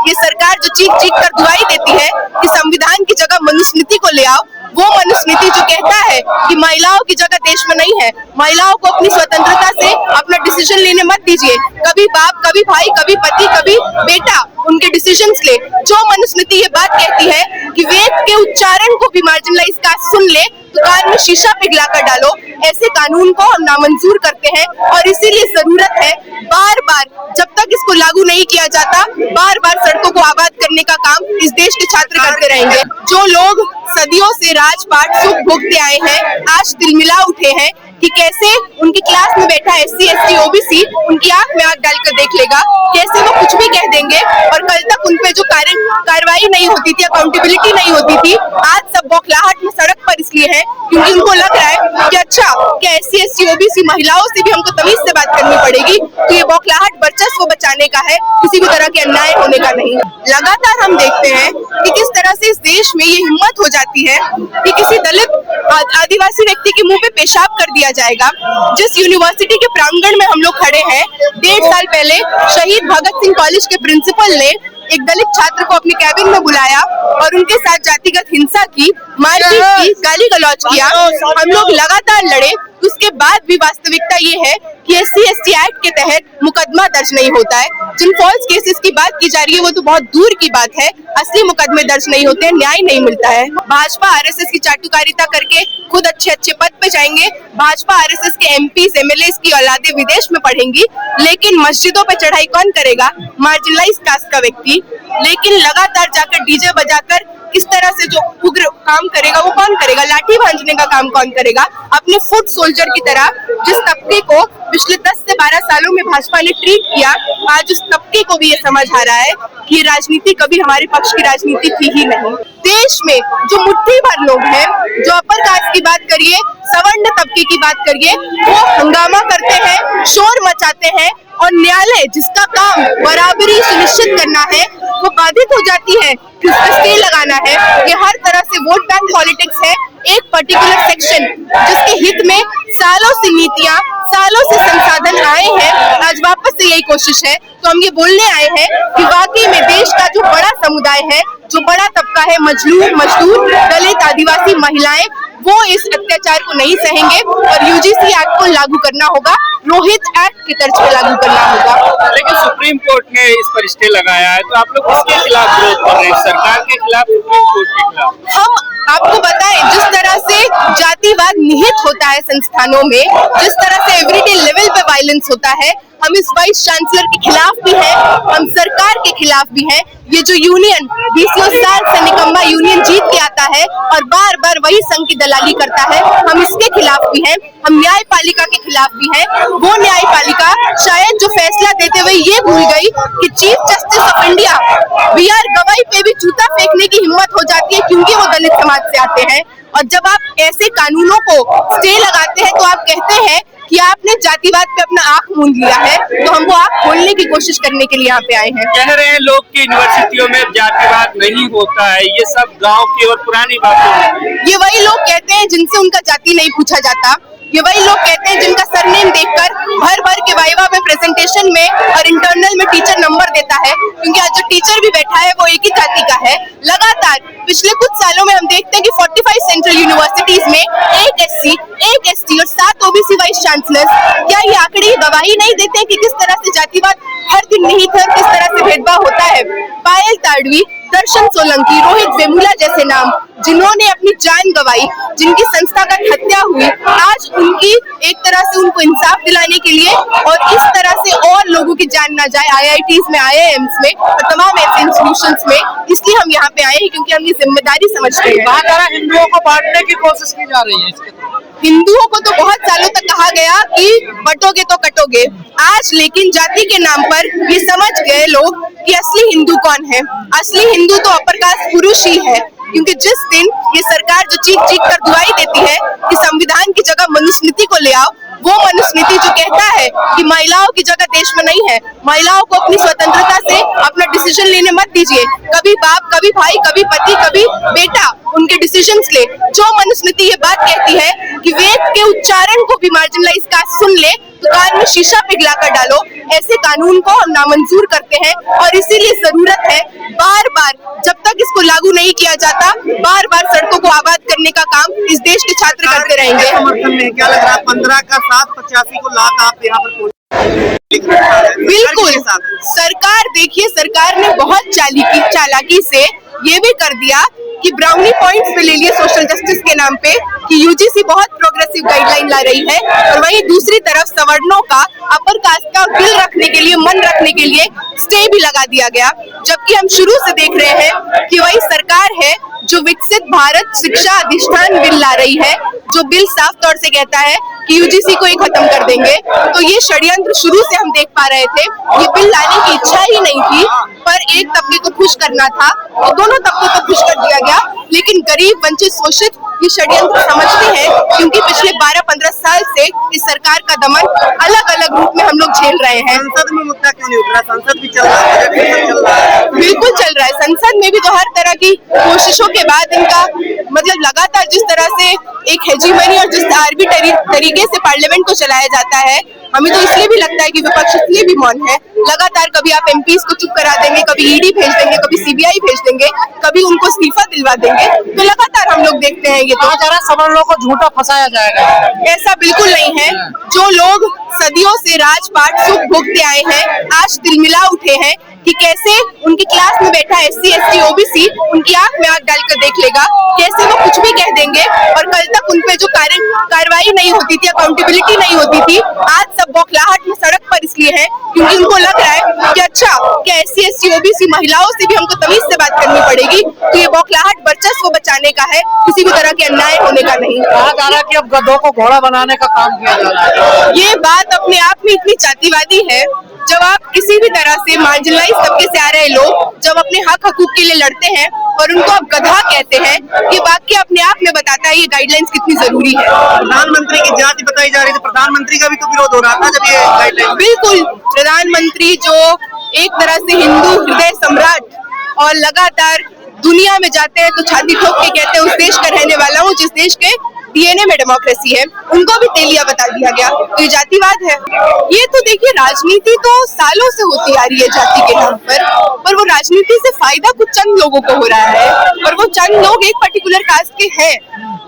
ये सरकार जो चीख चीख कर दुआई देती है कि संविधान की जगह मनुस्मृति को ले आओ, वो मनुस्मृति जो कहता है कि महिलाओं की जगह देश में नहीं है, महिलाओं को अपनी स्वतंत्रता से अपना डिसीजन लेने मत दीजिए। कभी बाप, कभी भाई, कभी पति, कभी बेटा उनके डिसीजंस ले। जो मनुस्मृति ये बात कहती है कि वेद के उच्चारण को भी मार्जिनलाइज कास्ट सुन ले तो कान में शीशा पिघला कर डालो, ऐसे कानून को हम नामंजूर करते हैं। और इसीलिए जरूरत है बार बार, जब तक इसको लागू नहीं किया जाता, बार बार सड़कों को आबाद करने का काम इस देश के छात्र करते रहेंगे। जो लोग सदियों से राजपाट सुख भोगते आए हैं, आज तिलमिला उठे हैं कि कैसे उनकी क्लास में बैठा SC, ST, OBC उनकी आंख में आंख डालकर देख लेगा, कैसे वो कुछ भी कह देंगे और कल तक उन पे जो कार्रवाई नहीं होती थी, अकाउंटेबिलिटी नहीं होती थी, आज सब बौखलाहट में सड़क पर इसलिए है क्योंकि उनको लग रहा है कि अच्छा क्या SC, ST, OBC महिलाओं से भी हमको तमीज से बात करनी पड़ेगी। तो ये बौखलाहट वर्चस्व बचाने का है, किसी भी तरह के अन्याय होने का नहीं। लगातार हम देखते हैं कि किस तरह से इस देश में ये हिम्मत हो जाती है कि किसी दलित आदिवासी व्यक्ति के मुंह पे पेशाब कर दिया जाएगा। जिस यूनिवर्सिटी के प्रांगण में हम लोग खड़े हैं, 1.5 साल पहले शहीद भगत सिंह कॉलेज के प्रिंसिपल ने एक दलित छात्र को अपने कैबिन में बुलाया और उनके साथ जातिगत हिंसा की, मारपीट की, गाली गलौज किया। हम लोग लगातार लड़े, उसके बाद भी वास्तविकता ये है कि SC, ST एक्ट के तहत मुकदमा दर्ज नहीं होता है। जिन फॉल्स केसेस की बात की जा रही है वो तो बहुत दूर की बात है, असली मुकदमे दर्ज नहीं होते हैं, न्याय नहीं मिलता है। भाजपा RSS की चाटुकारिता करके खुद अच्छे अच्छे पद पे जाएंगे, भाजपा RSS के MPs, MLAs की औलादे विदेश में पढ़ेंगी, लेकिन मस्जिदों पे चढ़ाई कौन करेगा? मार्जिनलाइज कास्ट का व्यक्ति। लेकिन लगातार जाकर डीजे बजाकर किस तरह से जो उग्र काम करेगा वो कौन करेगा? लाठी भांजने का काम कौन करेगा? अपने फुट सोल्जर की तरह जिस तबके को पिछले 10 से 12 सालों में भाजपा ने ट्रीट किया, आज उस तबके को भी ये समझ आ रहा है कि ये राजनीति कभी हमारे पक्ष की राजनीति थी ही नहीं। देश में जो मुट्ठी भर लोग हैं, जो अपर कास्ट की बात करिए, सवर्ण तबके की बात करिए, वो हंगामा करते हैं, शोर मचाते हैं और न्यायालय जिसका काम बराबरी सुनिश्चित करना है वो बाधित हो जाती है। किसका स्टे लगाना है? ये हर तरह से वोट बैंक पॉलिटिक्स है। एक पर्टिकुलर सेक्शन जिसके हित में सालों से नीतियां, सालों से संसाधन आए हैं, आज वापस से यही कोशिश है। तो हम ये बोलने आए हैं कि वाकई में देश का जो बड़ा समुदाय है, जो बड़ा तबका है, मजदूर, दलित, आदिवासी, महिलाएं, वो इस अत्याचार को नहीं सहेंगे और UGC एक्ट को लागू करना होगा, रोहित एक्ट की तर्ज पे लागू करना होगा। लेकिन सुप्रीम कोर्ट ने इस पर स्टे लगाया है, तो आप लोग किसके खिलाफ विरोध कर रहे हैं? सरकार के खिलाफ, सुप्रीम कोर्ट के खिलाफ? हम आपको बताएं, जिस तरह से जातिवाद निहित होता है संस्थानों में, जिस तरह से एवरीडे लेवल पे वायलेंस होता है, हम इस वाइस चांसलर के खिलाफ भी हैं, हम सरकार के खिलाफ भी हैं। ये जो यूनियन 20 साल से निकम्मा यूनियन जीत के आता है और बार बार वही संघ की दलाली करता है, हम इसके खिलाफ भी हैं। हम न्यायपालिका के खिलाफ भी हैं। वो न्यायपालिका शायद जो फैसला देते हुए ये भूल गई कि chief justice of India BR गवाई पे भी जूता फेंकने की हिम्मत हो जाती है क्योंकि वो दलित समाज से आते हैं। और जब आप ऐसे कानूनों को स्टे लगाते हैं तो आप कहते हैं कि आपने जातिवाद पे अपना आंख मूंद लिया है, तो हम वो आंख खोलने की कोशिश करने के लिए यहाँ पे आए हैं। कह रहे हैं लोग कि यूनिवर्सिटियों में जातिवाद नहीं होता है, ये सब गांव की और पुरानी बातें हैं। ये वही लोग कहते हैं जिनसे उनका जाति नहीं पूछा जाता, ये वही लोग कहते हैं जिनका सरनेम देखकर भर भर के वाइवा में, प्रेजेंटेशन में और इंटरनल में टीचर नंबर देता है, क्योंकि आज जो टीचर भी बैठा है वो एक ही जाति का है। लगातार पिछले कुछ सालों में हम देखते हैं कि 45 सेंट्रल यूनिवर्सिटीज में एक SC, एक ST और 7 OBC वाइस चांसलर्स। क्या ये आंकड़े गवाही नहीं देते हैं कि किस तरह से जातिवाद हर दिन निहित है, किस तरह से भेदभाव होता है? पायल ताड़वी, दर्शन सोलंकी, रोहित वेमुला जैसे नाम जिन्होंने अपनी जान गंवाई, जिनकी संस्थागत हत्या हुई, आज उनकी एक तरह से उनको इंसाफ दिलाने के लिए और इस तरह से और लोगों की जान ना जाए IITs में, IIMs में और तमाम ऐसे इंस्टीट्यूशंस में, इसलिए हम यहाँ पे आए हैं क्योंकि हम ये जिम्मेदारी समझते हैं। हिंदुओं को बांटने की कोशिश की जा रही है इसके तहत। हिंदुओं को तो बहुत सालों तक कहा गया कि बटोगे तो कटोगे, आज लेकिन जाति के नाम पर ये समझ गए लोग कि असली हिंदू कौन है। असली हिंदू तो अपर कास्ट पुरुष ही है, क्योंकि जिस दिन ये सरकार जो चीख चीख कर दुआई देती है कि संविधान की जगह मनुस्मृति को ले आओ, वो मनुस्मृति जो कहता है कि महिलाओं की जगह देश में नहीं है, महिलाओं को अपनी स्वतंत्रता से अपना डिसीजन लेने मत दीजिए। कभी बाप, कभी भाई, कभी पति, कभी बेटा उनके डिसीजंस ले। जो मनुस्मृति ये बात कहती है कि वेद के उच्चारण को भी मार्जिनलाइज कास्ट सुन ले तो कान में शीशा पिघला कर डालो, ऐसे कानून को हम नामंजूर करते हैं। और इसीलिए जरूरत है बार जब तक इसको लागू नहीं किया जाता, बार बार सड़कों को आबाद करने का काम इस देश के छात्र करते रहेंगे। समर्थन में क्या लग रहा है? 15 का 785 को लाख आप यहाँ पर बिल्कुल। सरकार देखिए, सरकार ने बहुत चालाकी से ये भी कर दिया कि ब्राउनी पॉइंट्स पे ले लिए सोशल जस्टिस के नाम पे कि यूजीसी बहुत प्रोग्रेसिव गाइडलाइन ला रही है, और वहीं दूसरी तरफ सवर्णों का, अपर कास्ट का दिल रखने के लिए, मन रखने के लिए स्टे भी लगा दिया गया। जबकि हम शुरू से देख रहे हैं कि वही सरकार है जो विकसित भारत शिक्षा अधिष्ठान बिल ला रही है, जो बिल साफ तौर से कहता है कि यूजीसी को ही खत्म कर देंगे। तो ये षड्यंत्र शुरू से हम देख पा रहे थे। ये बिल लाने की इच्छा ही नहीं थी, पर एक तबके को खुश करना था और दोनों तबकों को खुश कर दिया गया। लेकिन गरीब, वंचित, शोषित ये षड्यंत्र समझते हैं, क्योंकि पिछले 12-15 साल से इस सरकार का दमन अलग अलग रूप में हम लोग झेल रहे हैं। संसद में मुद्दा क्यों नहीं उठ रहा? संसद भी चल रहा है, बजट भी चल रहा है। बिल्कुल चल रहा है। संसद में भी तो हर तरह की कोशिशों के बाद इनका मतलब लगातार जिस तरह से एक हेजीमनी और जिस आर्बिट्ररी तरीके से पार्लियामेंट को चलाया जाता है, हमें तो इसलिए भी लगता है कि विपक्ष इसलिए भी मौन है। लगातार कभी आप एमपीज को चुप करा देंगे, कभी ईडी भेज देंगे, कभी सीबीआई भेज देंगे, कभी उनको इस्तीफा दिलवा देंगे। तो लगातार हम लोग देखते हैं ये तो सवर्णों को झूठा फंसाया जाएगा। ऐसा बिल्कुल नहीं है। जो लोग सदियों से राजपाट सुख भोगते आए हैं, आज तिलमिला उठे हैं कि कैसे उनकी क्लास में बैठा SC, ST, OBC उनकी आंख में आंख डालकर देख लेगा, कैसे वो कुछ भी कह देंगे, और कल तक उनपे जो कार्रवाई नहीं होती थी, अकाउंटेबिलिटी नहीं होती थी, आज सब बौखलाहट में सड़क पर इसलिए है क्योंकि उनको लग रहा है कि अच्छा क्या SC, ST, OBC महिलाओं से भी हमको तमीज से बात करनी पड़ेगी। तो ये बौखलाहट वर्चस्व बचाने का है, किसी भी तरह के अन्याय होने का नहीं। कहा जा रहा है कि अब गधों को घोड़ा बनाने का काम किया जा रहा है। ये बात अपने आप में इतनी जातिवादी है। जब आप किसी भी तरह से मार्जिनलाइज तबके से आ रहे लोग जब अपने हक हकूक के लिए लड़ते हैं और उनको आप गधा कहते हैं, ये वाक्य अपने आप में बताता है ये गाइडलाइंस कितनी जरूरी है। प्रधानमंत्री की जाति बताई जा रही थी, प्रधानमंत्री का भी तो विरोध हो रहा था जब ये गाइडलाइन। बिल्कुल, प्रधानमंत्री जो एक तरह से हिंदू हृदय सम्राट और लगातार दुनिया में जाते हैं तो छाती ठोक के कहते हैं उस देश का रहने वाला हूँ जिस देश के DNA में डेमोक्रेसी है, उनको भी तेलिया बता दिया गया। तो ये जातिवाद है। ये तो देखिए, राजनीति तो सालों से होती आ रही है जाति के नाम पर वो राजनीति से फायदा कुछ चंद लोगों को हो रहा है, और वो चंद लोग एक पर्टिकुलर कास्ट के हैं।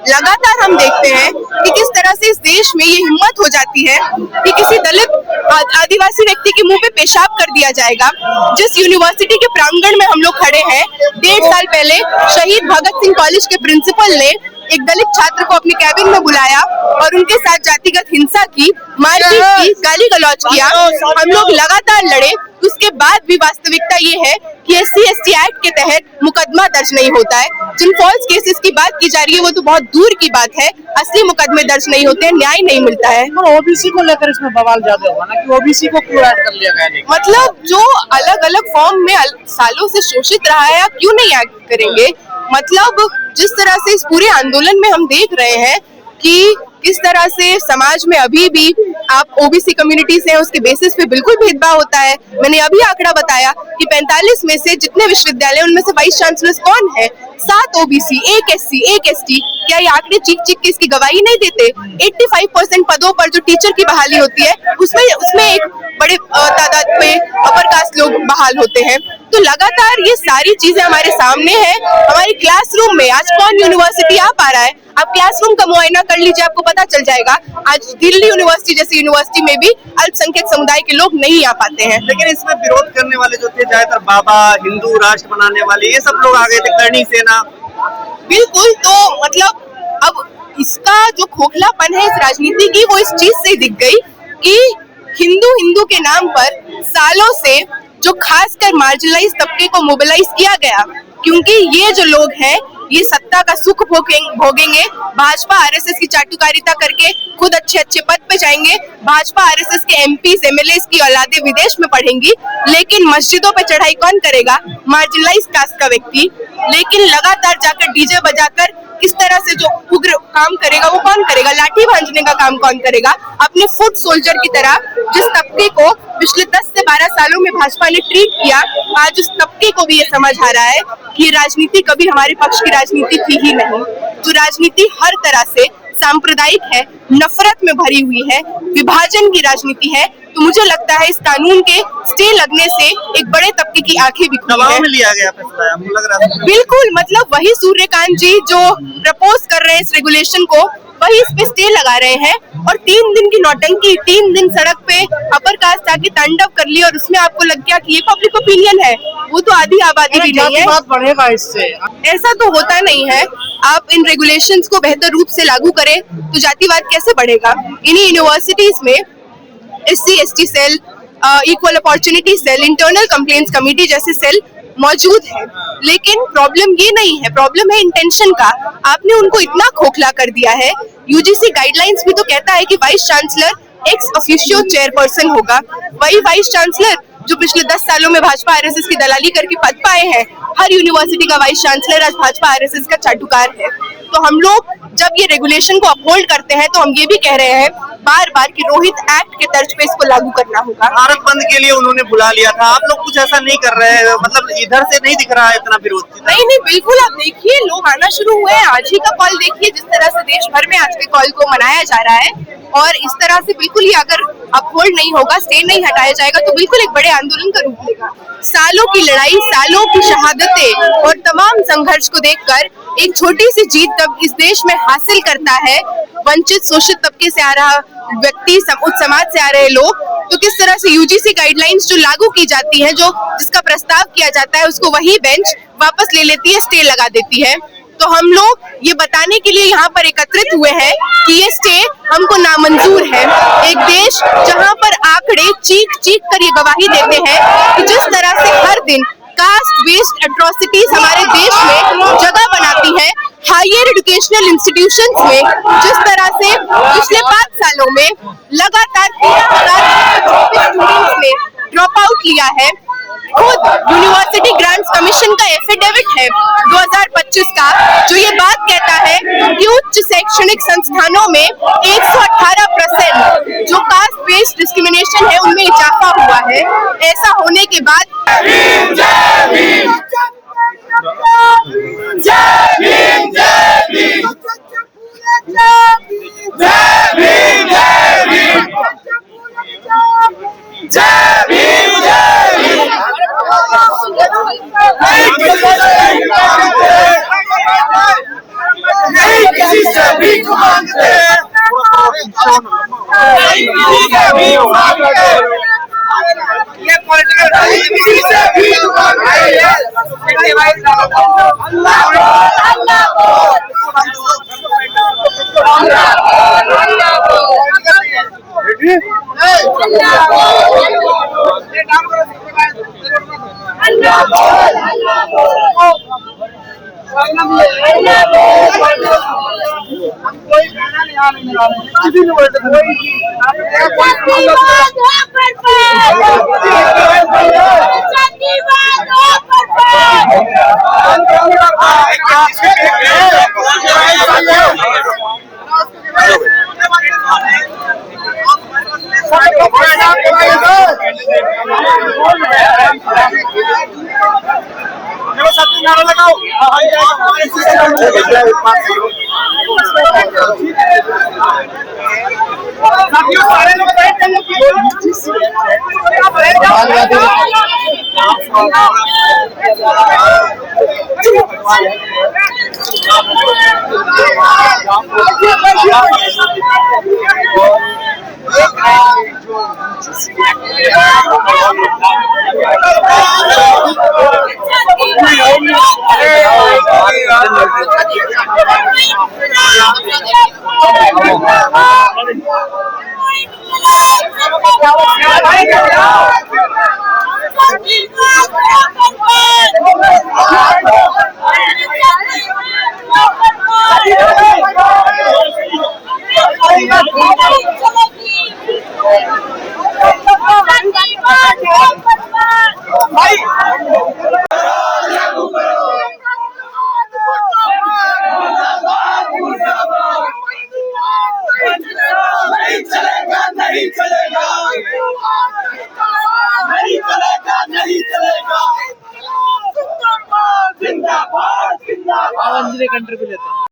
लगातार हम देखते हैं कि किस तरह से इस देश में ये हिम्मत हो जाती है कि किसी दलित आदिवासी व्यक्ति के मुंह पे पेशाब कर दिया जाएगा। जिस यूनिवर्सिटी के प्रांगण में हम लोग खड़े हैं, 1.5 साल पहले शहीद भगत सिंह कॉलेज के प्रिंसिपल ने एक दलित छात्र को अपने कैबिन में बुलाया और उनके साथ जातिगत हिंसा की, मारपीट की, गाली गलौज किया। हम लोग लगातार लड़े, उसके बाद भी वास्तविकता ये है कि SC, ST एक्ट के तहत मुकदमा दर्ज नहीं होता है। जिन फॉल्स केसेस की बात की जा रही है वो तो बहुत दूर की बात है, असली मुकदमे दर्ज नहीं होते हैं, न्याय नहीं मिलता है। OBC को लेकर इसमें बवाल ज्यादा हुआ ना कि OBC को क्यों ऐड कर लिया गया? मतलब जो अलग अलग फॉर्म में सालों से शोषित रहा है, आप क्यों नहीं ऐड करेंगे? मतलब जिस तरह से इस पूरे आंदोलन में हम देख रहे हैं कि किस तरह से समाज में अभी भी आप OBC कम्युनिटी से उसके बेसिस पे बिल्कुल भेदभाव होता है। मैंने अभी आंकड़ा बताया कि 45 में से जितने विश्वविद्यालय उनमें से वाइस चांसलर कौन है? 7 OBC, 1 SC, 1 ST। क्या ये आंकड़े चीख के इसकी गवाही नहीं देते? 85% पदों पर जो टीचर की बहाली होती है उसमें एक बड़े तादाद पे अपर कास्ट लोग बहाल होते हैं। तो लगातार ये सारी चीजें हमारे सामने हैं। हमारी क्लासरूम में आज कौन यूनिवर्सिटी आ पा रहा है? आप क्लासरूम का मुआयना कर लीजिए, आपको पता चल जाएगा। आज दिल्ली यूनिवर्सिटी जैसी यूनिवर्सिटी में भी अल्पसंख्यक समुदाय के लोग नहीं आ पाते हैं। लेकिन इसमें विरोध करने वाले जो थे, ज्यादातर बाबा, हिंदू राष्ट्र बनाने वाले, ये सब लोग आ गए थे, करणी सेना। बिल्कुल, तो मतलब अब इसका जो खोखलापन है इस राजनीति की, वो इस चीज से दिख गई कि हिंदू के नाम पर सालों से जो खासकर मार्जिनलाइज तबके को मोबिलाइज किया गया, क्योंकि ये जो लोग हैं ये सत्ता का सुख भोगेंगे, भाजपा RSS की चाटुकारिता करके खुद अच्छे पद पे जाएंगे, भाजपा RSS के MPs, MLAs की औलादे विदेश में पढ़ेंगी, लेकिन मस्जिदों पे चढ़ाई कौन करेगा? मार्जिनलाइज कास्ट का व्यक्ति। लेकिन लगातार जाकर डीजे बजाकर किस तरह से जो उग्र काम करेगा वो कौन करेगा? लाठी भांजने का काम कौन करेगा? अपने फुट सोल्जर की तरह जिस तबके को पिछले 10 से 12 सालों में भाजपा ने ट्रीट किया, आज उस तबके को भी ये समझ आ रहा है कि ये राजनीति कभी हमारे पक्ष की राजनीति थी ही नहीं। जो राजनीति हर तरह से सांप्रदायिक है, नफरत में भरी हुई है, विभाजन की राजनीति है, तो मुझे लगता है इस कानून के स्टे लगने से एक बड़े तबके की आंखें भी खुली दबाव है। में लिया गया फैसला है, हमको लग रहा है। बिल्कुल, मतलब वही सूर्यकांत जी जो प्रपोज कर रहे हैं इस रेगुलेशन को, वही इस पे स्टे लगा रहे हैं। और 3 दिन की नौटंकी, 3 दिन सड़क पे अपर कास्ट आके तांडव कर ली और उसमें आपको लग गया कि ये पब्लिक ओपिनियन है, वो तो आधी आबादी भी नहीं है। बात बढ़ेगा इससे। ऐसा तो होता नहीं है। आप इन रेगुलेशंस को बेहतर रूप से लागू करें तो जातिवाद कैसे बढ़ेगा। इन्हीं यूनिवर्सिटीज में SC/ST cell, equal opportunity cell, internal complaints committee जैसे सेल मौजूद है, लेकिन प्रॉब्लम ये नहीं है, प्रॉब्लम है इंटेंशन का। आपने उनको इतना खोखला कर दिया है। यूजीसी गाइडलाइंस भी तो कहता है कि vice chancellor ex officio chairperson होगा। वही वाइस चांसलर जो पिछले 10 सालों में भाजपा RSS की दलाली करके पद पाए हैं। हर यूनिवर्सिटी का वाइस चांसलर आज भाजपा RSS का चाटुकार है। तो हम लोग जब ये रेगुलेशन को अपहोल्ड करते हैं तो हम ये भी कह रहे हैं बार बार कि रोहित एक्ट के तर्ज पे इसको लागू करना होगा। भारत बंद के लिए उन्होंने बुला लिया था, आप लोग कुछ ऐसा नहीं कर रहे हैं, मतलब इधर से नहीं दिख रहा है इतना विरोध। नहीं, बिल्कुल आप देखिए, लोग आना शुरू हुए हैं। आज ही का कॉल देखिए, जिस तरह से देश भर में आज के कॉल को मनाया जा रहा है, और इस तरह से बिल्कुल ही अगर अपहोल्ड नहीं होगा, स्टे नहीं हटाया जाएगा, तो बिल्कुल एक बड़े आंदोलन का रूप लेगा। सालों की लड़ाई, सालों की शहादतें और तमाम संघर्ष को देखकर एक छोटी सी जीत जब इस देश में हासिल करता है वंचित शोषित तबके से आ रहा व्यक्ति, उच्च समाज से आ रहे लोग, तो किस तरह से यूजीसी गाइडलाइंस जो लागू की जाती है, जो जिसका प्रस्ताव किया जाता है, उसको वही बेंच वापस ले लेती है, स्टे लगा देती है। तो हम लोग ये बताने के लिए यहाँ पर एकत्रित हुए हैं कि ये स्टे हमको नामंजूर है। एक देश जहाँ पर आंकड़े चीख चीख कर ये गवाही देते हैं कि जिस तरह से हर दिन कास्ट बेस्ड एट्रोसिटीज हमारे देश में जगह बनाती है, हायर एजुकेशनल इंस्टीट्यूशंस में जिस तरह से पिछले 5 सालों में लगातार 13,000 स्टूडेंट्स ने ड्रॉप आउट लिया है। खुद यूनिवर्सिटी ग्रांट्स कमीशन का एफिडेविट है 2025 का, जो ये बात कहता है कि उच्च शैक्षणिक संस्थानों में 118% जो कास्ट बेस्ड डिस्क्रिमिनेशन है उनमें इजाफा हुआ है। ऐसा होने के बाद किसी से भीख मांगते ये पॉलिटिकल किसी से भीख कंट्री पे लेते हैं।